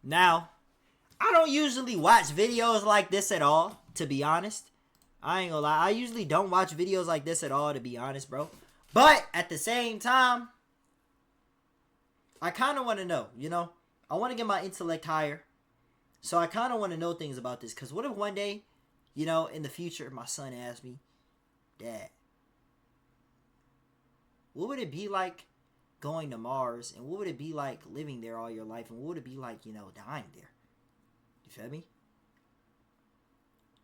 Now, I don't usually watch videos like this at all, to be honest. I ain't gonna lie. I usually don't watch videos like this at all, to be honest, bro. But at the same time, I kind of want to know, you know? I want to get my intellect higher. So I kind of want to know things about this. Because what if one day, you know, in the future, my son asks me, Dad, what would it be like going to Mars? And what would it be like living there all your life? And what would it be like, you know, dying there? You feel me?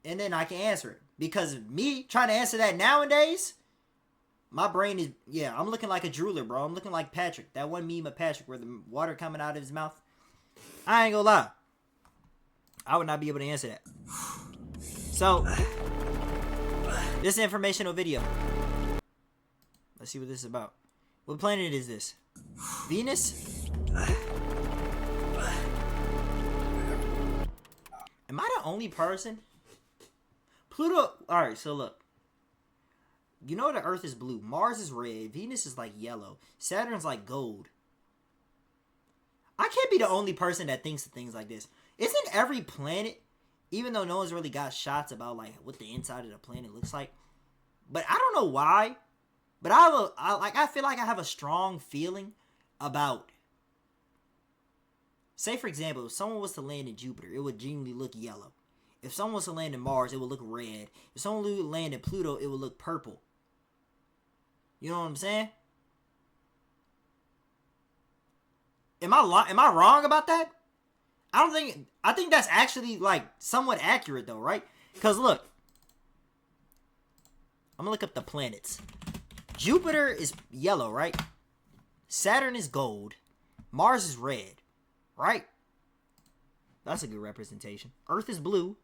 And then I can answer it. Because me trying to answer that nowadays, my brain is, yeah, I'm looking like a drooler, bro. I'm looking like Patrick. That one meme of Patrick where the water coming out of his mouth. I ain't gonna lie. I would not be able to answer that. So, this is an informational video. Let's see what this is about. What planet is this? Venus? Am I the only person? Pluto. Alright, so look. You know the Earth is blue. Mars is red. Venus is like yellow. Saturn's like gold. I can't be the only person that thinks of things like this. Isn't every planet, even though no one's really got shots about like what the inside of the planet looks like, but I don't know why, but I feel like I have a strong feeling about, say for example, if someone was to land in Jupiter, it would genuinely look yellow. If someone was to land in Mars, it would look red. If someone would land in Pluto, it would look purple. You know what I'm saying? Am I wrong about that? I think that's actually like somewhat accurate though, right? Because look, I'm gonna look up the planets. Jupiter is yellow, right? Saturn is gold. Mars is red, right? That's a good representation. Earth is blue.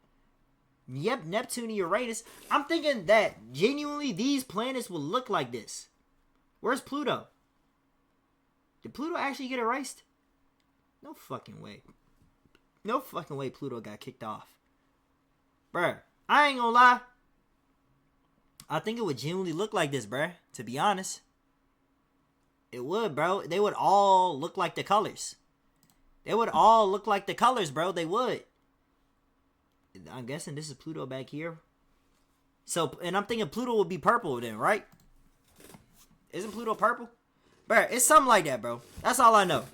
Yep, Neptune and Uranus. I'm thinking that genuinely these planets will look like this. Where's Pluto? Did Pluto actually get erased? No fucking way. No fucking way Pluto got kicked off. Bruh, I ain't gonna lie. I think it would genuinely look like this, bruh. To be honest. It would, bro. They would all look like the colors. They would all look like the colors, bro. They would. I'm guessing this is Pluto back here. So, and I'm thinking Pluto would be purple then, right? Isn't Pluto purple? Bruh, it's something like that, bro. That's all I know.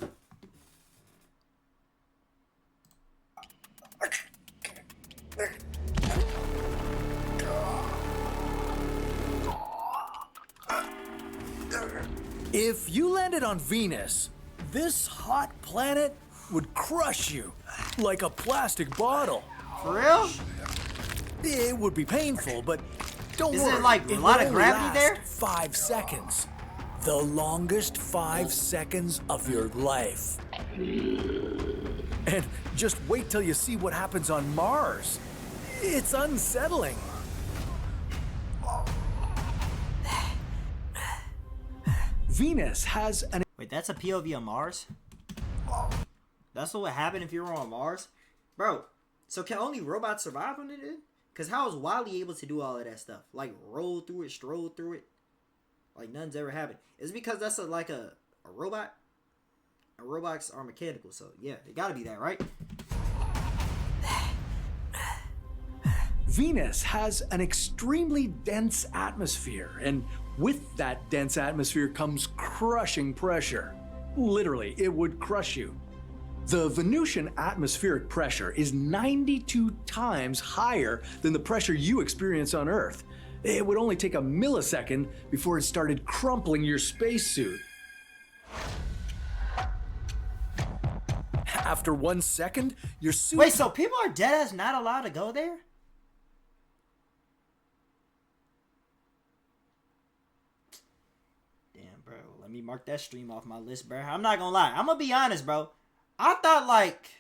If you landed on Venus, this hot planet would crush you like a plastic bottle. For real? It would be painful, but don't worry. Is it like a lot of gravity there? 5 seconds. The longest 5 seconds of your life. And just wait till you see what happens on Mars. It's unsettling. Venus has an... Wait, that's a POV on Mars? That's what would happen if you were on Mars? Bro, so can only robots survive on it? Because how is Wally able to do all of that stuff? Like, roll through it, stroll through it? Like, none's ever happened. Is it because that's like a robot? And robots are mechanical, so yeah, it gotta be that, right? Venus has an extremely dense atmosphere, and with that dense atmosphere comes crushing pressure. Literally, it would crush you. The Venusian atmospheric pressure is 92 times higher than the pressure you experience on Earth. It would only take a millisecond before it started crumpling your spacesuit. After 1 second, your suit... Wait, so people are deadass not allowed to go there? Damn, bro. Let me mark that stream off my list, bro. I'm not gonna lie. I'm gonna be honest, bro. I thought, like,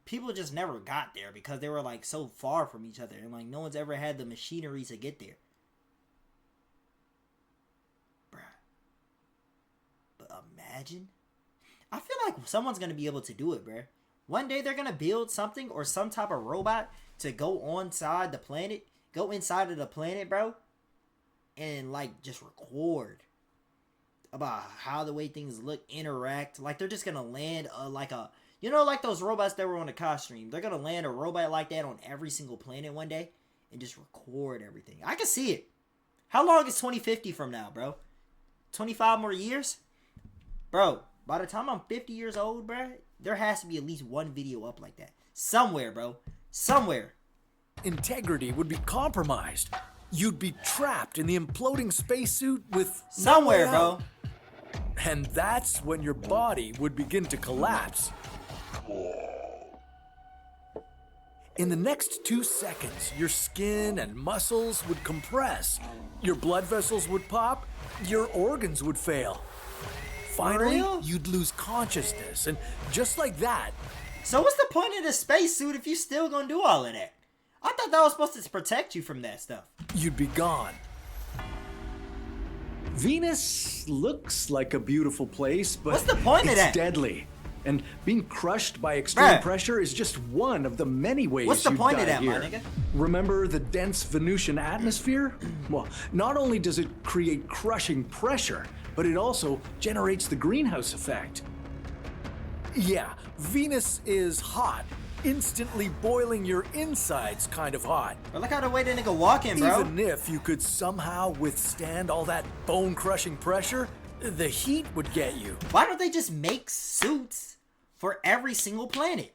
people just never got there because they were, like, so far from each other. And, like, no one's ever had the machinery to get there. Bruh. But imagine... I feel like someone's going to be able to do it, bruh. One day they're going to build something or some type of robot to go inside the planet. Go inside of the planet, bro. And, like, just record about how the way things look, interact. Like, they're just going to land, like, a You know, like those robots that were on the costume. They're gonna land a robot like that on every single planet one day and just record everything. I can see it. How long is 2050 from now, bro? 25 more years? Bro, by the time I'm 50 years old, bro, there has to be at least one video up like that. Somewhere, bro. Somewhere. Integrity would be compromised. You'd be trapped in the imploding spacesuit with Somewhere, no way bro. out. And that's when your body would begin to collapse. In the next 2 seconds, your skin and muscles would compress. Your blood vessels would pop. Your organs would fail. Finally, real? you'd lose consciousness. And just like that, So what's the point of the spacesuit if you still gonna do all of that? I thought that was supposed to protect you from that stuff. you'd be gone. Venus looks like a beautiful place, but What's the point of it's that? deadly. And being crushed by extreme Bruh. pressure is just one of the many ways What's the you'd point die of that, my here. nigga? Remember the dense Venusian atmosphere? Well, not only does it create crushing pressure, but it also generates the greenhouse effect. Yeah, Venus is hot, instantly boiling your insides kind of hot. Bro, look how the way that nigga walking, bro. Even if you could somehow withstand all that bone-crushing pressure, the heat would get you. Why don't they just make suits for every single planet?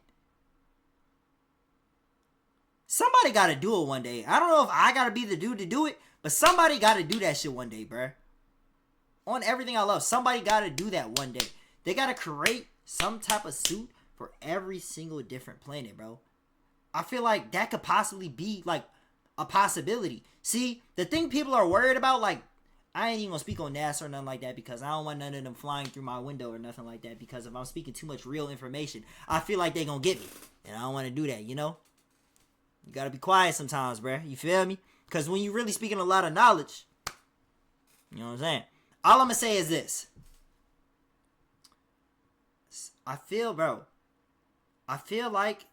Somebody gotta do it one day. I don't know if I gotta be the dude to do it, but somebody gotta do that shit one day, bruh. On everything I love, somebody gotta do that one day. They gotta create some type of suit for every single different planet, bro. I feel like that could possibly be like a possibility. See, the thing people are worried about, like, I ain't even gonna speak on NASA or nothing like that because I don't want none of them flying through my window or nothing like that, because if I'm speaking too much real information, I feel like they gonna get me. And I don't want to do that, you know? You gotta be quiet sometimes, bruh. You feel me? Because when you really speaking a lot of knowledge, you know what I'm saying? All I'm gonna say is this. I feel like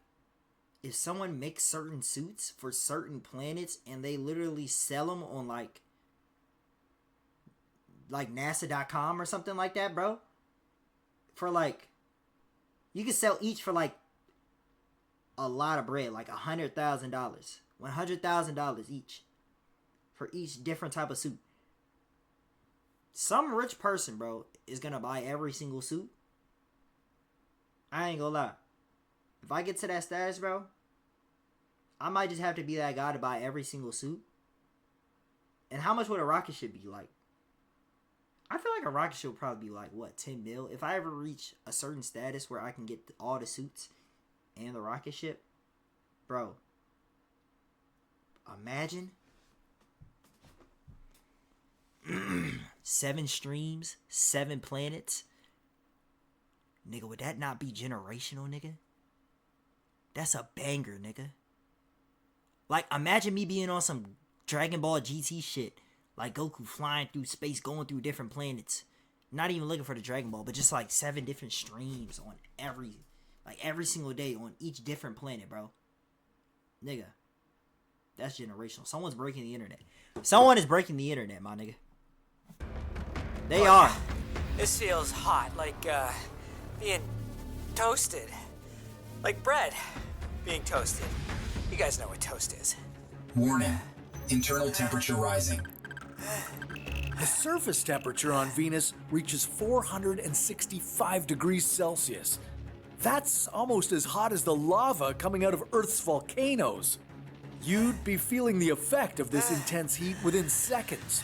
if someone makes certain suits for certain planets and they literally sell them on like NASA.com or something like that, bro, for like, you can sell each for like a lot of bread, like $100,000, $100,000 each for each different type of suit. Some rich person, bro, is gonna buy every single suit. I ain't gonna lie. If I get to that status, bro, I might just have to be that guy to buy every single suit. And how much would a rocket ship be like? I feel like a rocket ship would probably be like, what, 10 mil? If I ever reach a certain status where I can get all the suits and the rocket ship, bro, imagine 7 streams, 7 planets. Nigga, would that not be generational, nigga? That's a banger, nigga. Like, imagine me being on some Dragon Ball GT shit. Like Goku flying through space, going through different planets. Not even looking for the Dragon Ball, but just like 7 different streams on every single day on each different planet, bro. Nigga. That's generational. Someone's breaking the internet. Someone is breaking the internet, my nigga. They are. This feels hot, like, being toasted. Like bread being toasted. You guys know what toast is. Warning. Internal temperature rising. The surface temperature on Venus reaches 465 degrees Celsius. That's almost as hot as the lava coming out of Earth's volcanoes. You'd be feeling the effect of this intense heat within seconds.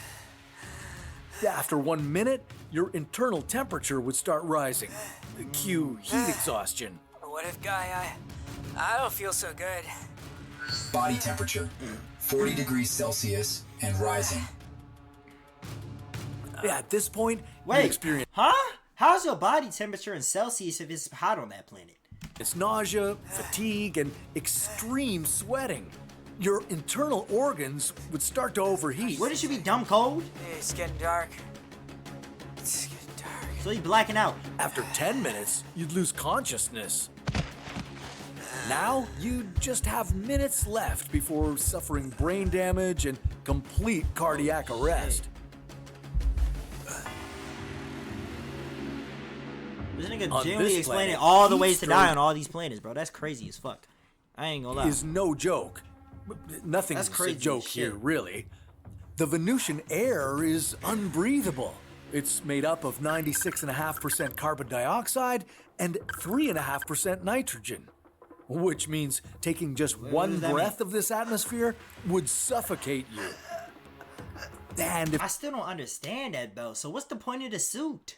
After 1 minute, your internal temperature would start rising. Cue heat exhaustion. What if, Guy, I don't feel so good. Body temperature 40 degrees Celsius and rising. At this point, you Wait, experience huh? How's your body temperature in Celsius if it's hot on that planet? nausea, fatigue, and extreme sweating. Your internal organs would start to overheat. Wouldn't you be dumb cold? It's getting dark. It's getting dark. So you blacking out. After 10 minutes, you'd lose consciousness. Now, you just have minutes left before suffering brain damage and complete cardiac arrest. This nigga On genuinely this explaining planet, all the heat ways to die stroke on all these planets, bro. That's crazy as fuck. I ain't gonna lie. is no joke. Nothing's That's crazy a joke as here, shit. really. The Venusian air is unbreathable. It's made up of 96.5% carbon dioxide and 3.5% nitrogen, which means taking just one does that breath of this atmosphere would suffocate you. And if I still don't understand that, though. So what's the point of the suit?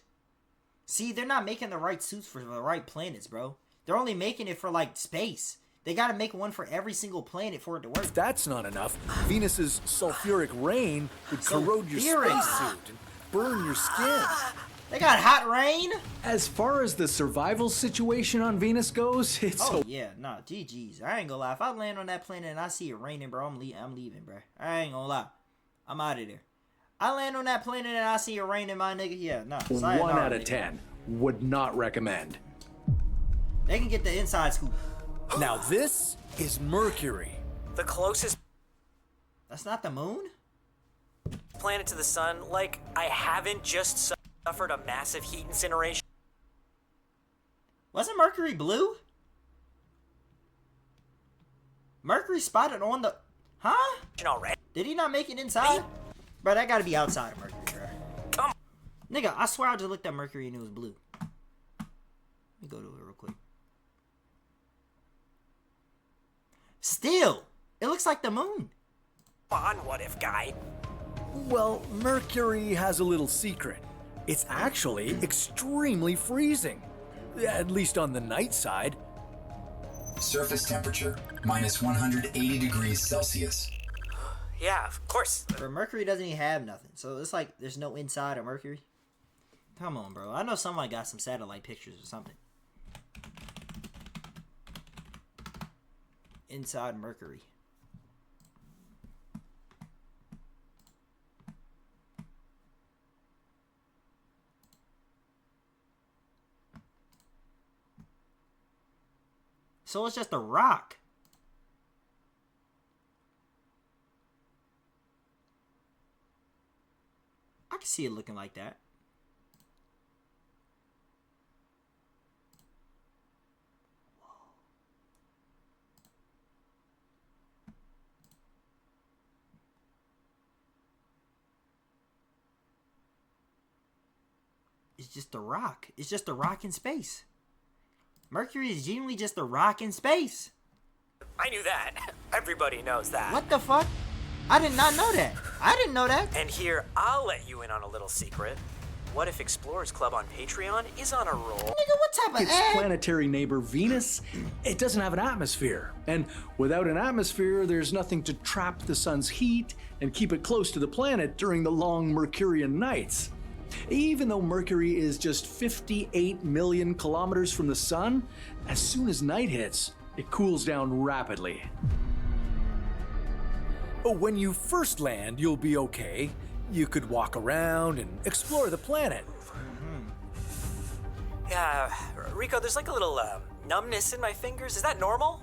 See, they're not making the right suits for the right planets, bro. They're only making it for, like, space. They gotta make one for every single planet for it to work. that's not enough, Venus's sulfuric rain would corrode your Sulfuric. spacesuit and burn your skin. They got hot rain? As far as the survival situation on Venus goes, it's Oh, yeah. Nah, GG's. I ain't gonna lie. If I land on that planet and I see it raining, bro, I'm leaving, bro. I ain't gonna lie. I'm out of there. I land on that planet and I see it raining, my nigga. Yeah, nah. 1 sayonara, out of nigga. 10. Would not recommend. They can get the inside scoop. Now this is Mercury. The closest That's not the moon? planet to the sun, like, I haven't just suffered a massive heat incineration Wasn't Mercury blue? Mercury spotted on the... Huh? already. Did he not make it inside? Bro, that gotta be outside of Mercury, bro. Come Nigga, I swear I just looked at Mercury and it was blue. Let me go to it real quick. Still, it looks like the moon. on, what if guy? Well, Mercury has a little secret. It's actually extremely freezing. At least on the night side. Surface temperature minus 180 degrees Celsius. Yeah, of course. But Mercury doesn't even have nothing. So it's like there's no inside of Mercury. Come on, bro. I know somebody got some satellite pictures or something. Inside Mercury. So it's just a rock. I can see it looking like that. It's just a rock. It's just a rock in space. Mercury is genuinely just a rock in space. I knew that. Everybody knows that. What the fuck? I did not know that. I didn't know that. And here, I'll let you in on a little secret. What if Explorers Club on Patreon is on a roll? Nigga, what type of Its ad? planetary neighbor Venus, it doesn't have an atmosphere. And without an atmosphere, there's nothing to trap the sun's heat and keep it close to the planet during the long Mercurian nights. Even though Mercury is just 58 million kilometers from the sun, as soon as night hits, it cools down rapidly. When you first land, you'll be okay. You could walk around and explore the planet. Yeah, Rico, there's like a little numbness in my fingers. Is that normal?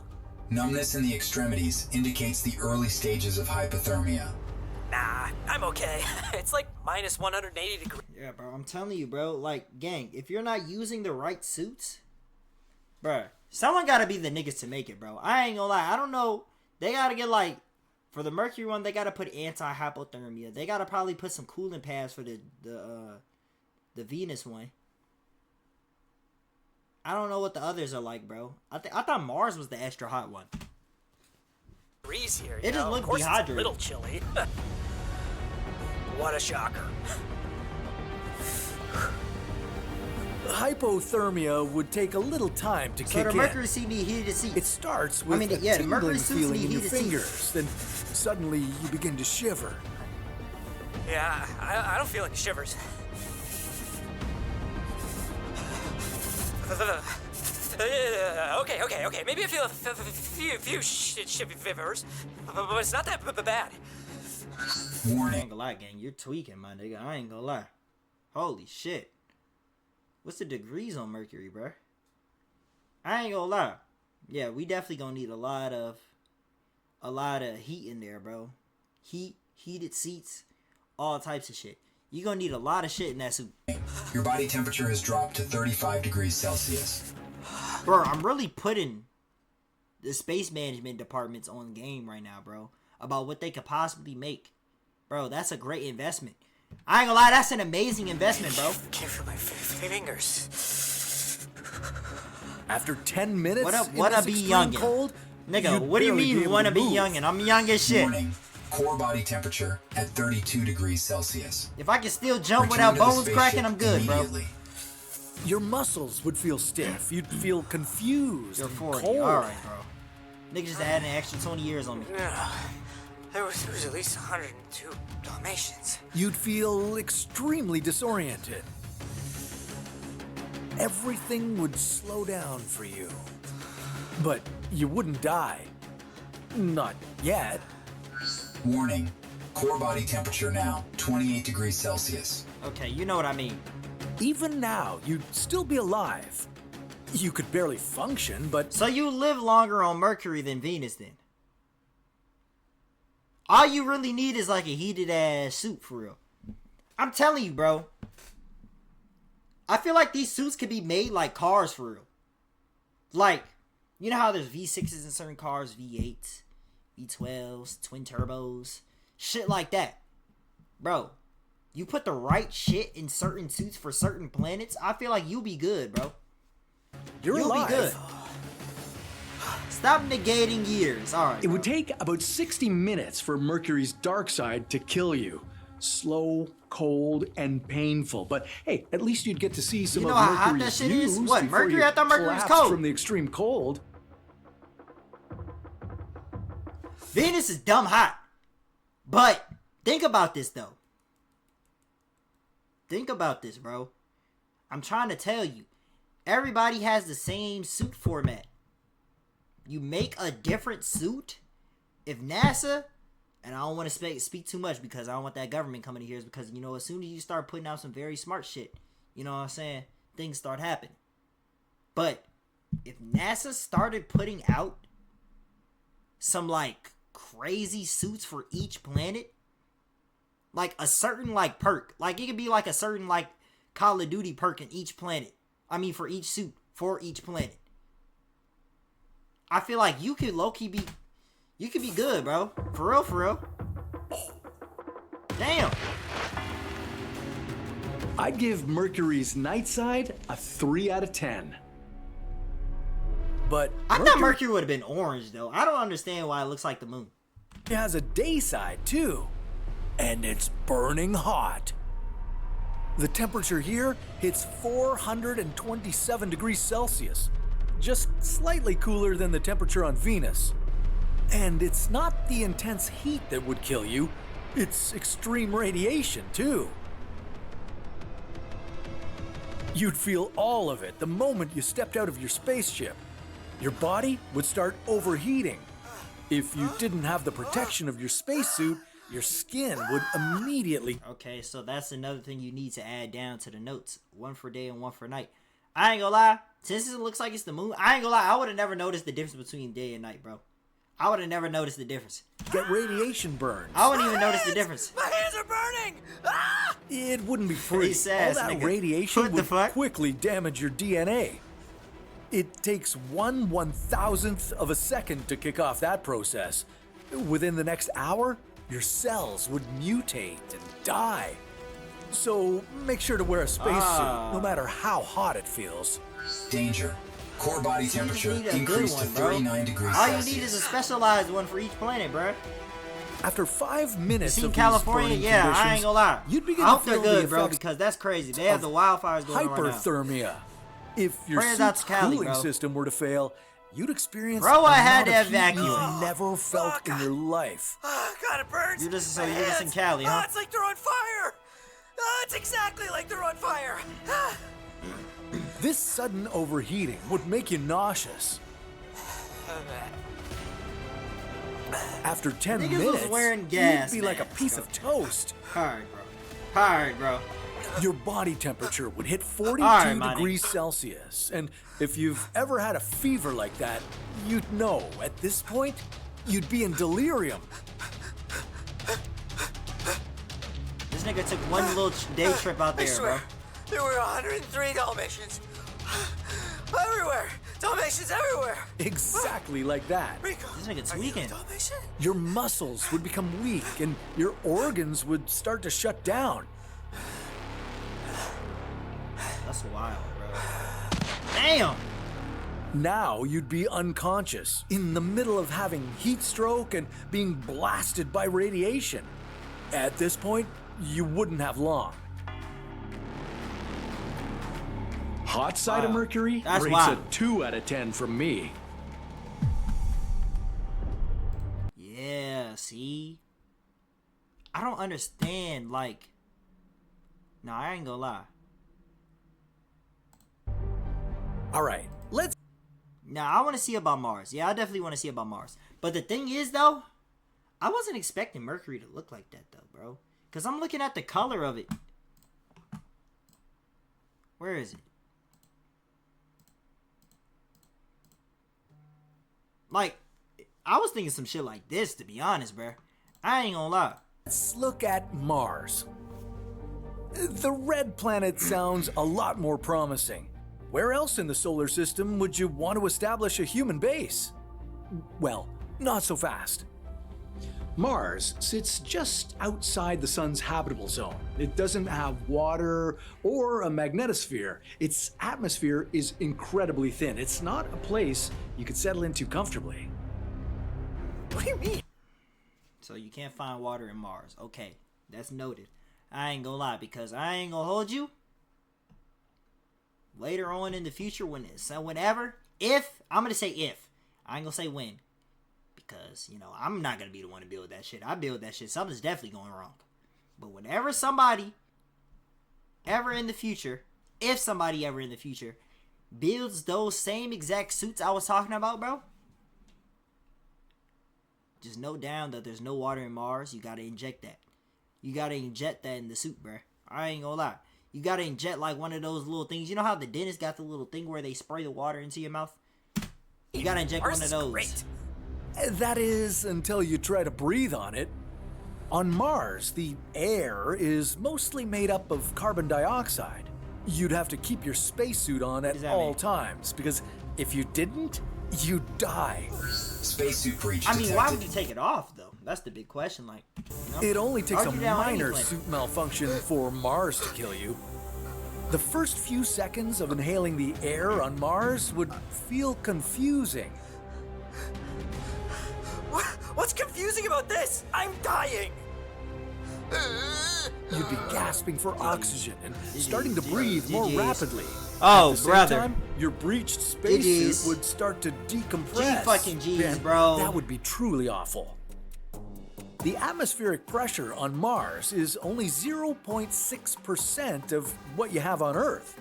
Numbness in the extremities indicates the early stages of hypothermia. Nah, I'm okay. It's like minus 180 degrees. Yeah, bro, I'm telling you, bro. Like, gang, if you're not using the right suits, bro, someone gotta be the niggas to make it, bro. I ain't gonna lie. I don't know. They gotta get, like, for the Mercury one, they gotta put anti-hypothermia. They gotta probably put some cooling pads for the Venus one. I don't know what the others are like, bro. I thought Mars was the extra hot one. Here, It just know? looked Of course, it's a dehydrated. little chilly. What a shocker. Hypothermia would take a little time to So kick the in. Mercury suit need heated seats. It starts with a yeah, the Mercury tingling suits feeling need in your heated seats. fingers, then suddenly you begin to shiver. Yeah, I don't feel any shivers. Okay. Maybe I feel a few shivers, but it's not that bad. I Warning. ain't gonna lie, gang. You're tweaking, my nigga. I ain't gonna lie. Holy shit. What's the degrees on Mercury, bruh? I ain't gonna lie. Yeah, we definitely gonna need a lot of heat in there, bro. Heated seats, all types of shit. You're gonna need a lot of shit in that suit. Your body temperature has dropped to 35 degrees Celsius. Bro, I'm really putting the space management departments on game right now, bro. About what they could possibly make. Bro, that's a great investment. I ain't gonna lie, that's an amazing investment, bro. Can't feel my fingers. After 10 minutes, Wanna be youngin'? cold, Nigga, you'd what do you barely mean able wanna to be move. youngin'? I'm young as shit. Warning. Core body temperature at 32 degrees Celsius. If I can still jump Return without to the bones spaceship cracking, I'm good, bro. immediately. Your muscles would feel stiff. You'd feel confused You're and 40. cold. Alright, bro. Nigga just added an extra 20 years on me. No. There was at least 102 Dalmatians. You'd feel extremely disoriented. Everything would slow down for you. But you wouldn't die. Not yet. Warning. Core body temperature now 28 degrees Celsius. Okay, you know what I mean. Even now, you'd still be alive. You could barely function, but So you live longer on Mercury than Venus then? All you really need is like a heated ass suit for real. I'm telling you, bro. I feel like these suits could be made like cars for real. Like, you know how there's V6s in certain cars, V8s, V12s, twin turbos, shit like that. Bro, you put the right shit in certain suits for certain planets, I feel like you'll be good, bro. you're You'll alive. be good. Stop negating years. Alright. It would take about 60 minutes for Mercury's dark side to kill you. Slow, cold, and painful. But hey, at least you'd get to see some You know of how hot Mercury's that shit is? views What, before Mercury? you I thought Mercury was collapsed cold. from the extreme cold. Venus is dumb hot. But think about this though. Think about this, bro. I'm trying to tell you. Everybody has the same suit format. You make a different suit. If NASA, and I don't want to speak too much because I don't want that government coming in here, is because, you know, as soon as you start putting out some very smart shit, you know what I'm saying, things start happening. But if NASA started putting out some like crazy suits for each planet, like a certain like perk, like it could be like a certain like Call of Duty perk in each planet, I mean for each suit for each planet, I feel like you could low-key be, you could be good, bro. For real, for real. Damn. I'd give Mercury's night side a 3 out of 10. But I thought Mercury would have been orange though. I don't understand why it looks like the moon. has a day side too. And it's burning hot. The temperature here hits 427 degrees Celsius, just slightly cooler than the temperature on Venus. And it's not the intense heat that would kill you, it's extreme radiation too. You'd feel all of it the moment you stepped out of your spaceship. Your body would start overheating. If you didn't have the protection of your spacesuit, your skin would immediately... Okay, so that's another thing you need to add down to the notes. One for day and one for night. I ain't gonna lie. Since it looks like it's the moon, I ain't gonna lie. I would have never noticed the difference between day and night, bro. I would have never noticed the difference. get radiation burns. I wouldn't even notice the difference. My hands are burning! Ah! It wouldn't be pretty. He says, All that nigga, radiation what the would fuck? quickly damage your DNA. It takes 1/1000th of a second to kick off that process. Within the next hour, your cells would mutate and die. So make sure to wear a spacesuit, no matter how hot it feels. Danger. Core body You just temperature need a good increased to one, bro. 39 degrees All you Celsius. need is a specialized one for each planet, bro. After 5 minutes See of California? these burning Yeah, conditions, I ain't gonna lie. you'd begin I to hope they're feel good, the bro, effects because that's crazy. They have the wildfires going on right now. hyperthermia. If your Prayers out suit's to Cali, cooling bro. system were to fail, you'd experience Bro, I an had amount to of heat evacuate. you've never felt in your life. Ah, God, it burns. You're just- so My you're just in hands. Cali, huh? Ah, it's like they're on fire. Ah, it's exactly like they're on fire. Ah. This sudden overheating would make you nauseous. After 10 Niggas was minutes, wearing gas you'd be like a masks, piece bro. of toast. Alright, bro. Alright, bro. Your body temperature would hit 42 Alright, my degrees Celsius. And if you've ever had a fever like that, you'd know at this point, you'd be in delirium. This nigga took one little day trip out I there, swear, bro. there were 103 Dalmatians. Everywhere. Dalmatians everywhere. Exactly like that. Rico, This nigga are you a tweaking. Dalmatian? Your muscles would become weak and your organs would start to shut down. That's wild, bro. Damn. Now you'd be unconscious, in the middle of having heat stroke and being blasted by radiation. At this point, you wouldn't have long. Hot side of Wow. Mercury That's rates wild. a 2 out of 10 from me. Yeah, see? I don't understand, like... No, I ain't gonna lie. All right, let's... Now, I want to see about Mars. Yeah, I definitely want to see about Mars. But the thing is, though, I wasn't expecting Mercury to look like that, though, bro. Because I'm looking at the color of it. Where is it? Like, I was thinking some shit like this, to be honest, bro. I ain't gonna lie. Let's look at Mars. The red planet sounds a lot more promising. Where else in the solar system would you want to establish a human base? Well, not so fast. Mars sits just outside the sun's habitable zone. It doesn't have water or a magnetosphere. Its atmosphere is incredibly thin. It's not a place you could settle into comfortably. What do you mean? So you can't find water in Mars. Okay, that's noted. I ain't gonna lie, because I ain't gonna hold you. Later on in the future, whenever, if, I'm gonna say if. I ain't gonna say when. Because, you know, I'm not gonna be the one to build that shit. I build that shit. Something's definitely going wrong. But whenever somebody ever in the future, if somebody ever in the future builds those same exact suits I was talking about, bro, just note down that there's no water in Mars. You gotta inject that. You gotta inject that in the suit, bro. I ain't gonna lie. You gotta inject like one of those little things. You know how the dentist got the little thing where they spray the water into your mouth? You gotta inject Mars one of is those. great. That is, until you try to breathe on it. On Mars, the air is mostly made up of carbon dioxide. You'd have to keep your spacesuit on at does that all mean? times, because if you didn't, you'd die. Spacesuit breach I mean, why would detected. you take it off, though? That's the big question. Like, you know? It only takes a Argue down any minor planet. suit malfunction for Mars to kill you. The first few seconds of inhaling the air on Mars would feel confusing. What's confusing about this? I'm dying. You'd be gasping for oxygen and starting to breathe more GGs. rapidly. Oh, At the same brother. time, your breached spacesuit GGs. would start to decompress. fucking Gs, and bro. That would be truly awful. The atmospheric pressure on Mars is only 0.6% of what you have on Earth.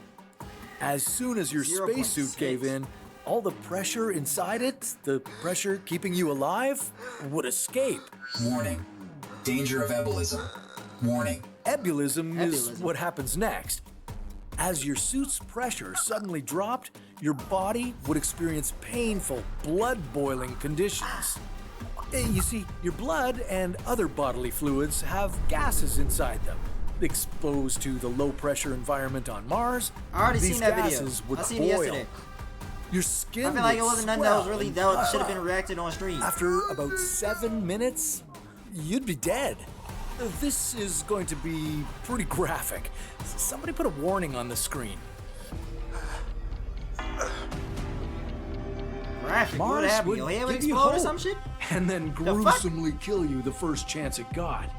As soon as your 0.6. spacesuit gave in, all the pressure inside it, the pressure keeping you alive, would escape. Warning. Danger of embolism. Warning. Ebulism is Ebulism. what happens next. As your suit's pressure suddenly dropped, your body would experience painful, blood-boiling conditions. You see, your blood and other bodily fluids have gases inside them. Exposed to the low-pressure environment on Mars, I already these seen that video. gases would I seen boil. it yesterday. Your skin I feel like it would wasn't nothing that was swell really and that should have puff been up. reacted on stream. After about 7 minutes, you'd be dead. This is going to be pretty graphic. Somebody put a warning on the screen. Graphic. What Mars happened? would Your head would give you explode or hope, some shit? and then fuck? gruesomely kill you the first chance it got.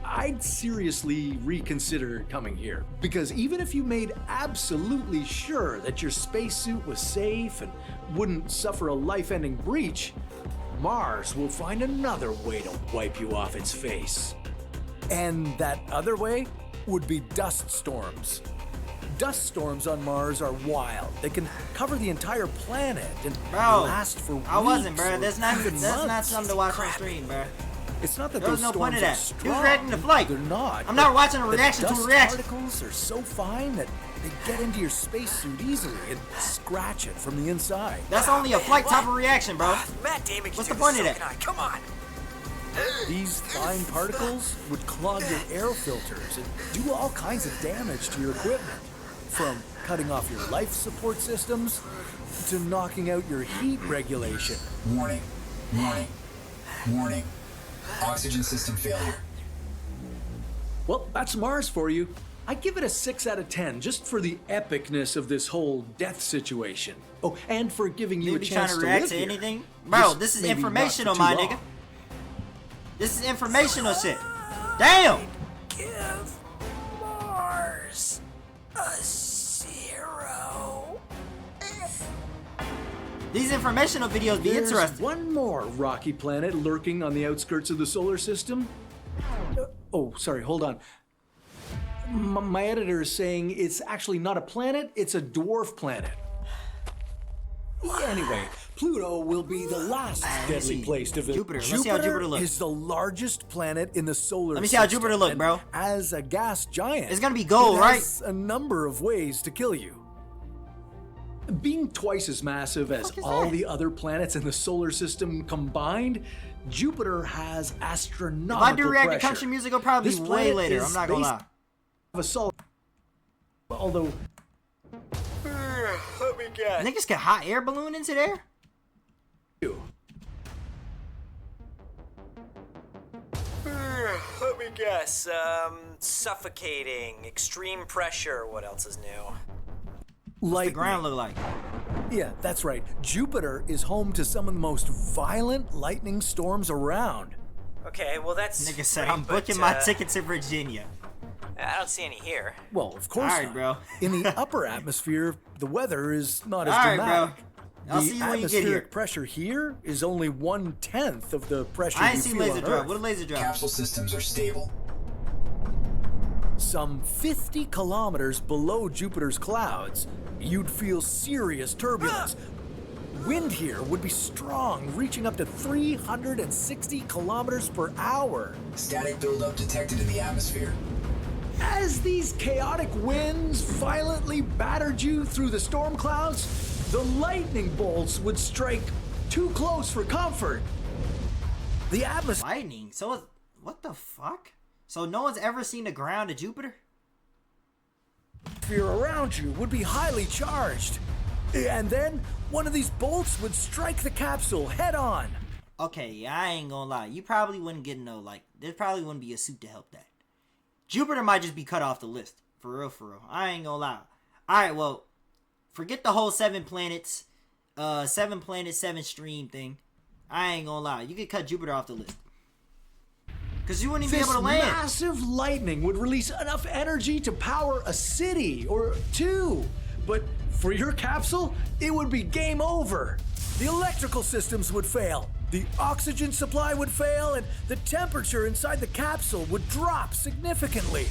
I'd seriously reconsider coming here, because even if you made absolutely sure that your spacesuit was safe and wouldn't suffer a life-ending breach, Mars will find another way to wipe you off its face. And that other way would be dust storms. Dust storms on Mars are wild. They can cover the entire planet and Bro, last for weeks. I wasn't, bro. or That's not even not months. something to watch on stream, bro. It's not that There was those no point storms of are that. strong. He was reacting to flight. They're not. I'm not watching a The reaction to a dust reaction. particles are so fine that they get into your spacesuit easily and scratch it from the inside. That's only a flight type of reaction, bro. Matt Damon can What's do the point this, of so that? can I. Come on. These fine particles would clog your air filters and do all kinds of damage to your equipment, from cutting off your life support systems to knocking out your heat regulation. Warning. Warning. Warning. Oxygen system failure. Well, that's Mars for you. I give it a 6 out of 10 just for the epicness of this whole death situation. Oh, and for giving you You a be chance trying to to react live to here. anything? Bro, Just this is maybe not for informational, too my long. nigga. This is informational shit. Damn! Give Mars a 0. These informational videos be There's interesting. one more rocky planet lurking on the outskirts of the solar system. Oh, sorry, hold on. My editor is saying it's actually not a planet, it's a dwarf planet. Anyway, Pluto will be the last deadly see. place to visit. Jupiter. Let's see how Jupiter looks. is the largest planet in the solar system. Let me see how Jupiter look, and bro. As a gas giant, It's gonna be gold, it right? has a number of ways to kill you. Being twice as massive as fuck is all that? the other planets in the solar system combined, Jupiter has If astronomical I do react to pressure. country music, it'll probably This be way planet later. is I'm not gonna based lie. of a solid, although Let me guess. Niggas can hot air balloon into there? Let me guess. Suffocating, extreme pressure. What else is new? The lightning. ground look like. Yeah, that's right. Jupiter is home to some of the most violent lightning storms around. Okay, well that's. Nigga said great, I'm but, booking my ticket to Virginia. I don't see any here. Well, of course Alright, not. bro. In the upper atmosphere, the weather is not as Alright, bro. dramatic. I'll the see you when you get atmospheric here. pressure here is only 1/10 of the pressure I ain't you seen feel laser on drop. Earth. What a laser drop? Capsule systems are stable. Some 50 kilometers below Jupiter's clouds, you'd feel serious turbulence. Wind here would be strong, reaching up to 360 kilometers per hour. Static buildup detected in the atmosphere. As these chaotic winds violently battered you through the storm clouds, the lightning bolts would strike too close for comfort. The atmosphere Lightning. So what the fuck? So no one's ever seen the ground of Jupiter? around you would be highly charged. And then one of these bolts would strike the capsule head on. Okay, I ain't gonna lie. You probably wouldn't get no, like, there probably wouldn't be a suit to help that. Jupiter might just be cut off the list. For real, for real. I ain't gonna lie. Alright, well, forget the whole 7 planets, 7 stream thing. I ain't gonna lie. You could cut Jupiter off the list. Because you wouldn't even This be able to land. massive lightning would release enough energy to power a city or two. But for your capsule, it would be game over. The electrical systems would fail, the oxygen supply would fail, and the temperature inside the capsule would drop significantly.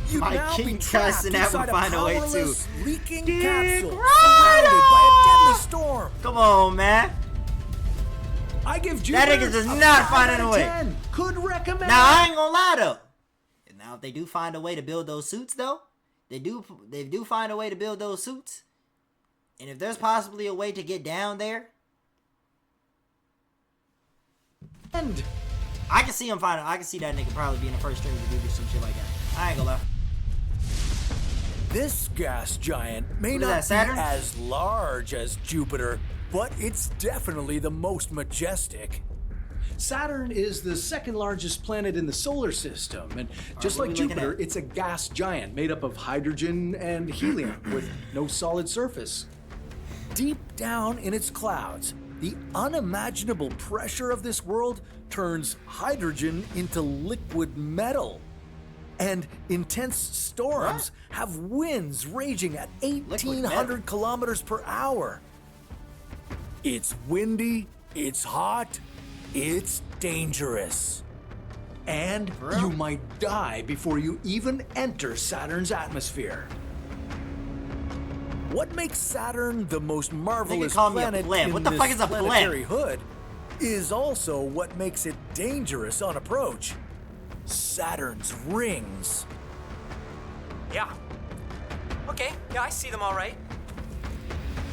You'd My now be king trapped cussing that would inside a find a way too. powerless, leaking Dick capsule Rider! surrounded by a deadly storm. Come on, man. I give That Jupiter nigga does a not 5 find out a of way. 10. Could recommend. Now, I ain't gonna lie, though. Now, if they do find a way to build those suits, though, they do find a way to build those suits. And if there's possibly a way to get down there, And I can see him finding. I can see that nigga probably being the first string to do some shit like that. I ain't gonna lie. this gas giant may What is not that, Saturn? be as large as Jupiter, but it's definitely the most majestic. Saturn is the second largest planet in the solar system, and just what like we looking Jupiter, at? it's a gas giant made up of hydrogen and helium with no solid surface. Deep down in its clouds, the unimaginable pressure of this world turns hydrogen into liquid metal. And intense storms have winds raging at 1,800 kilometers per hour. It's windy, it's hot, it's dangerous. And For real? you might die before you even enter Saturn's atmosphere. What makes Saturn the most marvelous call me a planet pleb. in What the this fuck is a pleb? planetary hood is also what makes it dangerous on approach. Saturn's rings. Yeah. Okay, yeah, I see them all right.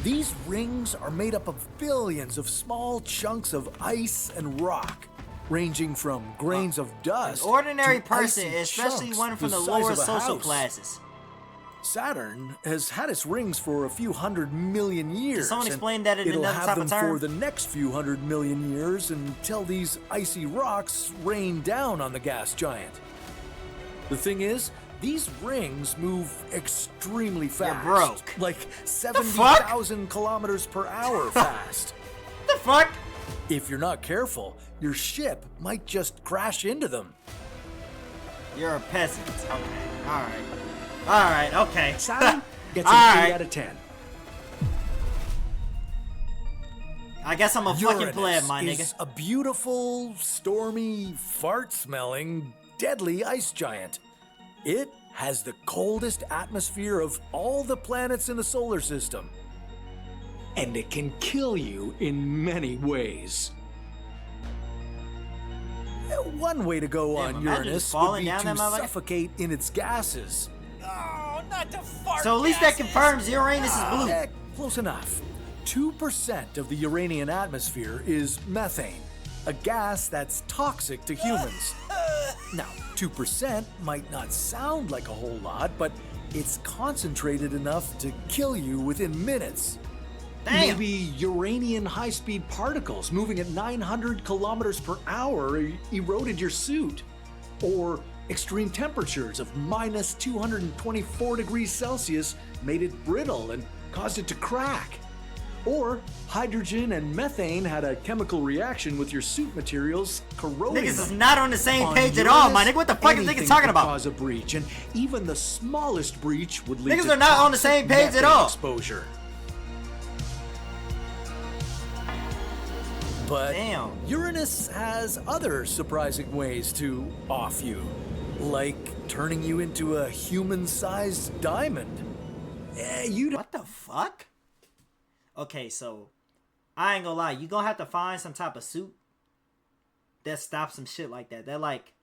These rings are made up of billions of small chunks of ice and rock. ranging from grains of dust. An ordinary to person, icy especially chunks one from the size lower of a social house. classes. Saturn has had its rings for a few 100 million years. someone and explain that in it'll another have type them of term? for the next few 100 million years until these icy rocks rain down on the gas giant. The thing is, these rings move extremely fast. broke. Like fuck? 70,000 kilometers per hour fast. The fuck? If you're not careful, your ship might just crash into them. You're a peasant. Okay. Alright, okay. Saturn gets an All 8 right. out of 10. I guess I'm a fucking pleb, my Uranus nigga. is a beautiful, stormy, fart-smelling, deadly ice giant. It has the coldest atmosphere of all the planets in the solar system. And it can kill you in many ways. One way to go Damn, on imagine Uranus just would falling be down to that motherfucker. suffocate in its gases. Oh, not the fart So at least that gases. confirms Uranus is blue. Close enough. 2% of the Uranian atmosphere is methane, a gas that's toxic to humans. Now, 2% might not sound like a whole lot, but it's concentrated enough to kill you within minutes. Damn. Maybe Uranian high-speed particles moving at 900 kilometers per hour eroded your suit. Or extreme temperatures of minus 224 degrees Celsius made it brittle and caused it to crack. Or hydrogen and methane had a chemical reaction with your suit materials, corroding Niggas is them. not on the same On page at all, my Uranus, nigga. What the fuck is anything niggas talking could about? Cause a breach, and even the smallest breach would lead Niggas to are not on the toxic same page at methane all. Exposure. But Damn. Uranus has other surprising ways to off you, like turning you into a human-sized diamond. You'd What the fuck? Okay, so I ain't gonna lie, you gonna have to find some type of suit that stops some shit like that. That like,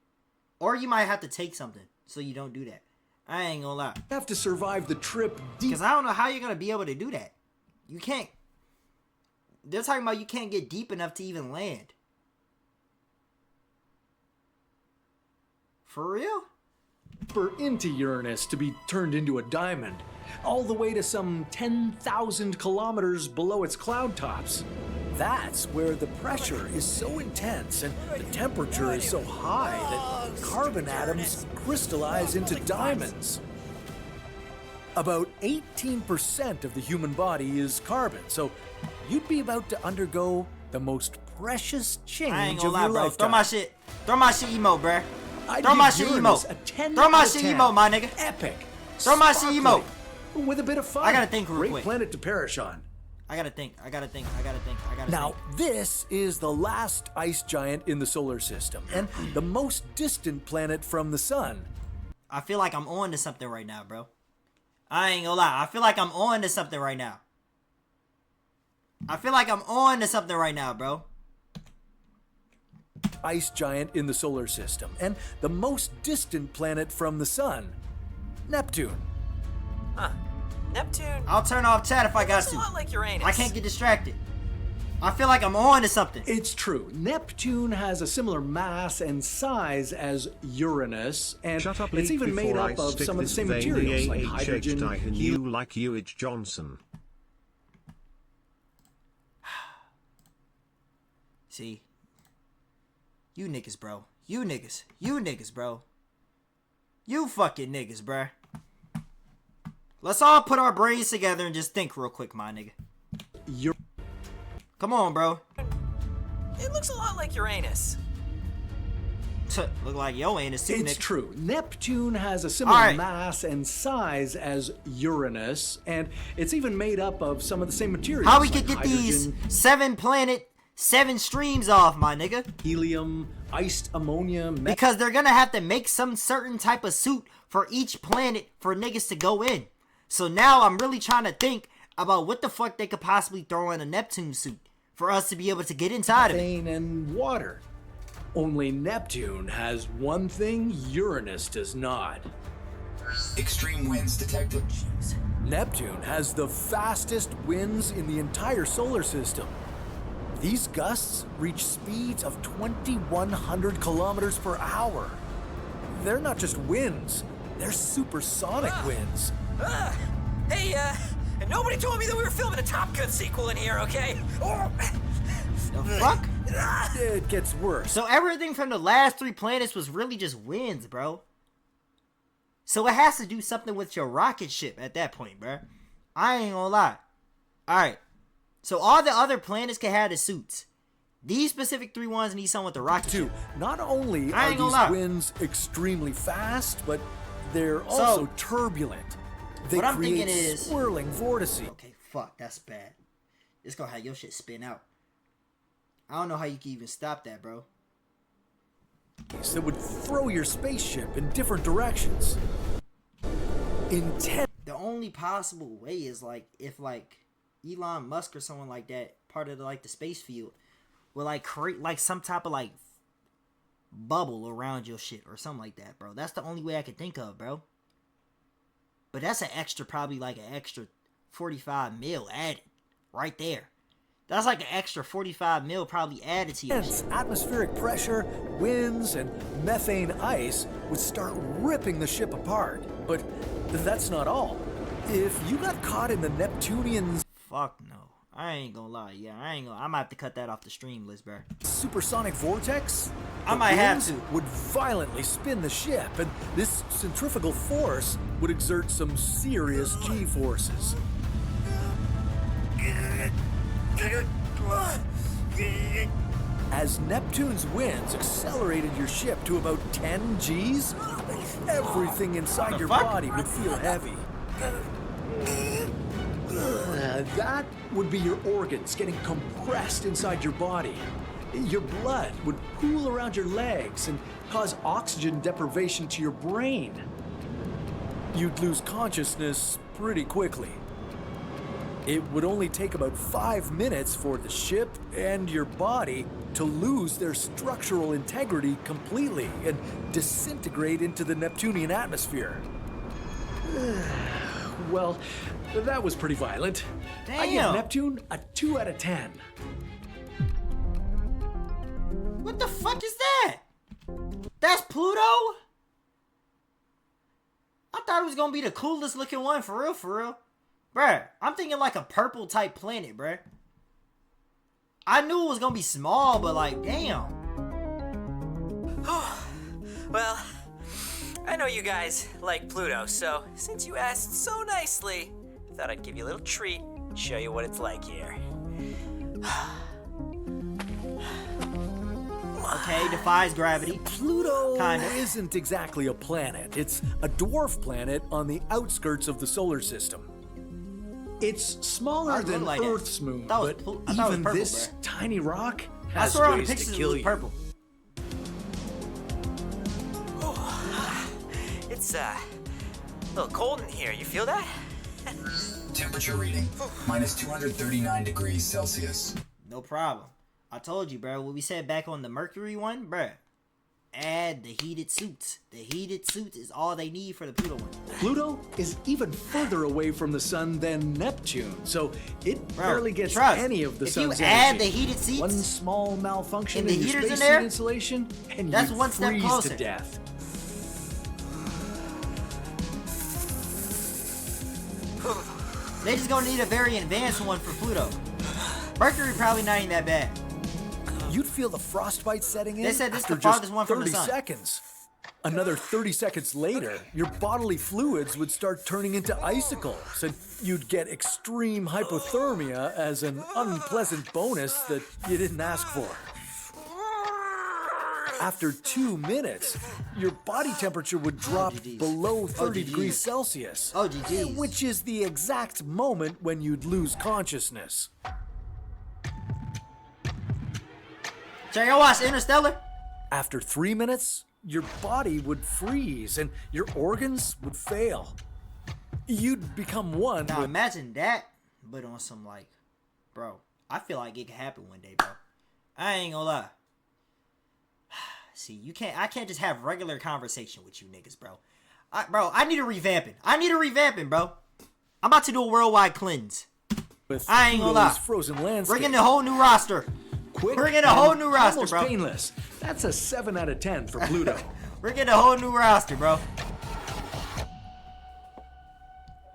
or you might have to take something so you don't do that. I ain't gonna lie, have to survive the trip deep. because I don't know how you're gonna be able to do that. You can't. They're talking about you can't get deep enough to even land. For real? deeper into Uranus to be turned into a diamond, all the way to some 10,000 kilometers below its cloud tops. That's where the pressure is so intense and the temperature is so high that carbon atoms crystallize into diamonds. About 18% of the human body is carbon, so you'd be about to undergo the most precious I ain't change gonna of lie, your bro. lifetime. Throw my shit emote, bruh. I'd Throw my give shit Uranus emote. a 10 Throw my out of shit 10. emote, my nigga. Epic. Throw my shit Sparkling, emote. with a bit of fun. I gotta think real Great quick. planet to perish on. I gotta think. Now, this is the last ice giant in the solar system, and the most distant planet from the sun. I feel like I'm on to something right now, bro. I ain't gonna lie. I feel like I'm on to something right now. Bro. Ice giant in the solar system, and the most distant planet from the sun. Neptune. Huh. Neptune. I'll turn off chat if I got It's a to. lot like Uranus. I can't get distracted. I feel like I'm on to something. It's true. Neptune has a similar mass and size as Uranus, and Shut up, it's Leek, even made before up I of stick some of the this same veiny materials like AH hydrogen, I can helium. you like Ewich Johnson. See? You niggas, bro. You niggas, bro. You fucking niggas, bruh. Let's all put our brains together and just think real quick, my nigga. Come on, bro. It looks a lot like Uranus. Look like yo ain't a suit, It's nigga. true. Neptune has a similar Alright. mass and size as Uranus, and it's even made up of some of the same materials. How we like could get these hydrogen, 7 streams off, my nigga? helium, iced ammonia, Because they're gonna have to make some certain type of suit for each planet for niggas to go in. So now I'm really trying to think about what the fuck they could possibly throw in a Neptune suit for us to be able to get inside of it. methane, and water. Only Neptune has one thing Uranus does not. Extreme winds detected. Neptune has the fastest winds in the entire solar system. These gusts reach speeds of 2,100 kilometers per hour. They're not just winds, they're supersonic winds. Hey, nobody told me that we were filming a Top Gun sequel in here, okay? The fuck? It gets worse. So everything from the last 3 planets was really just winds, bro. So it has to do something with your rocket ship at that point, bro. I ain't gonna lie. Alright. So all the other planets can have the suits. These specific 3 ones need someone with the rocket ship. Not only I are ain't gonna these lie. winds extremely fast, but they're also turbulent. They what I'm create thinking is... swirling vortices. Okay, fuck, that's bad. It's gonna have your shit spin out. I don't know how you can even stop that, bro. That would throw your spaceship in different directions. Intense. The only possible way is like if like Elon Musk or someone like that, part of the, like the space field, will like create like some type of like bubble around your shit or something like that, bro. That's the only way I could think of, bro. But that's an extra, probably like an extra 45 mil added right there. That's like an extra 45 mil probably added to your shit. Atmospheric pressure, winds, and methane ice would start ripping the ship apart. But that's not all. If you got caught in the Neptunian Fuck no. I ain't gonna lie. Yeah, I might have to cut that off the stream list, bro. supersonic vortex, I the might have winds to. would violently spin the ship, and this centrifugal force would exert some serious G-forces. As Neptune's winds accelerated your ship to about 10 Gs, everything inside your fuck? body would feel heavy. That would be your organs getting compressed inside your body. Your blood would pool around your legs and cause oxygen deprivation to your brain. You'd lose consciousness pretty quickly. It would only take about 5 minutes for the ship and your body to lose their structural integrity completely and disintegrate into the Neptunian atmosphere. Well, that was pretty violent. I give Damn. Neptune a 2 out of 10. What the fuck is that? That's Pluto? I thought it was gonna be the coolest looking one, for real, for real. Bruh, I'm thinking like a purple type planet, bruh. I knew it was gonna be small, but like, damn. Well, I know you guys like Pluto, so since you asked so nicely, I thought I'd give you a little treat and show you what it's like here. Okay, defies gravity. Pluto Kinda. isn't exactly a planet. It's a dwarf planet on the outskirts of the solar system. It's smaller Why does it than look like that? Earth's moon, I thought it was but pl- I thought it was even purple, this bruh. tiny rock I has swear on the ways to pictures it kill was you. purple. It's a little cold in here. You feel that? Temperature reading, minus 239 degrees Celsius. No problem. I told you, bro. What we said back on the Mercury one, bro. Add the heated suits. The heated suits is all they need for the Pluto one. Pluto is even further away from the sun than Neptune, so it Bro, barely gets trust, any of the if you sun's add energy. the heated seats One small malfunction and the in your heaters in spacesuit there, insulation, and that's you one step freeze closer. to death. They just gonna need a very advanced one for Pluto. Mercury probably not even that bad. You'd feel the frostbite setting in They said this after the farthest just one from the 30 sun. seconds. Another 30 seconds later, your bodily fluids would start turning into icicles, and you'd get extreme hypothermia as an unpleasant bonus that you didn't ask for. After 2 minutes, your body temperature would drop GGs. below 30 GGs. degrees Celsius, Oh, GGs. which is the exact moment when you'd lose consciousness. Check out watch Interstellar. After 3 minutes, your body would freeze and your organs would fail. You'd become one Now with imagine that, but on some like, bro, I feel like it could happen one day, bro. I ain't gonna lie. See, I can't just have regular conversation with you niggas, bro. I need a revamping, bro. I'm about to do a worldwide cleanse. with I ain't gonna Pluto's lie. frozen landscape. Bring in the whole new roster. quick. We're getting a whole and new roster, almost bro. painless. That's a 7 out of 10 for Pluto. We're getting a whole new roster, bro.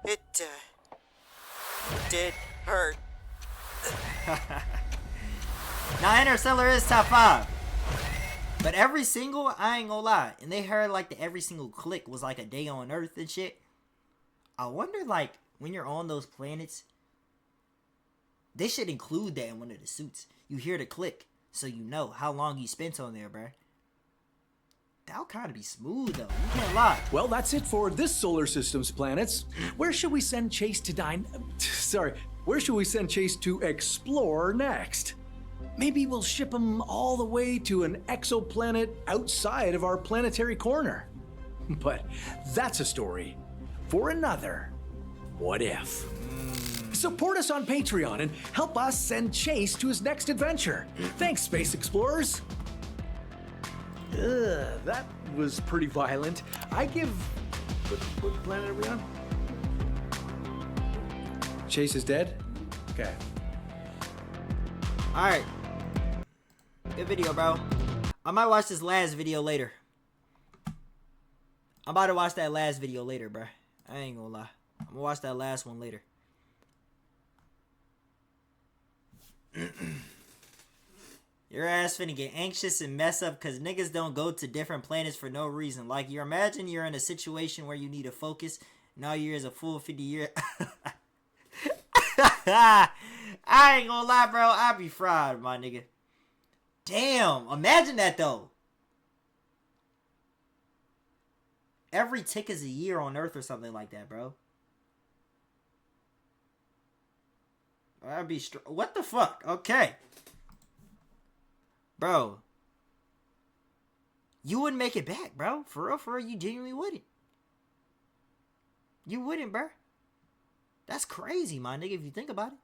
It did hurt. Now Interstellar is top 5. But every single, I ain't gonna lie, and they heard like every single click was like a day on Earth and shit. I wonder, like, when you're on those planets, they should include that in one of the suits. You hear the click, so you know how long you spent on there, bruh. That'll kind of be smooth, though. You can't lie. Well, that's it for this solar system's planets. Where should we send Chase to where should we send Chase to explore next? Maybe we'll ship him all the way to an exoplanet outside of our planetary corner. But that's a story for another What If. Support us on Patreon and help us send Chase to his next adventure. Thanks, Space Explorers. That was pretty violent. I give... What planet are we on? Chase is dead? Okay. Alright. Good video, bro. I might watch this last video later. I'm about to watch that last video later, bro. I ain't gonna lie. I'm gonna watch that last one later. Your ass finna get anxious and mess up because niggas don't go to different planets for no reason. Like, you imagine you're in a situation where you need to focus and all you is a full 50 year. I ain't gonna lie, bro. I be fried, my nigga. Damn. Imagine that, though. Every tick is a year on Earth or something like that, bro. I'd be what the fuck? Okay. Bro. You wouldn't make it back, bro. For real, you genuinely wouldn't. You wouldn't, bro. That's crazy, my nigga, if you think about it.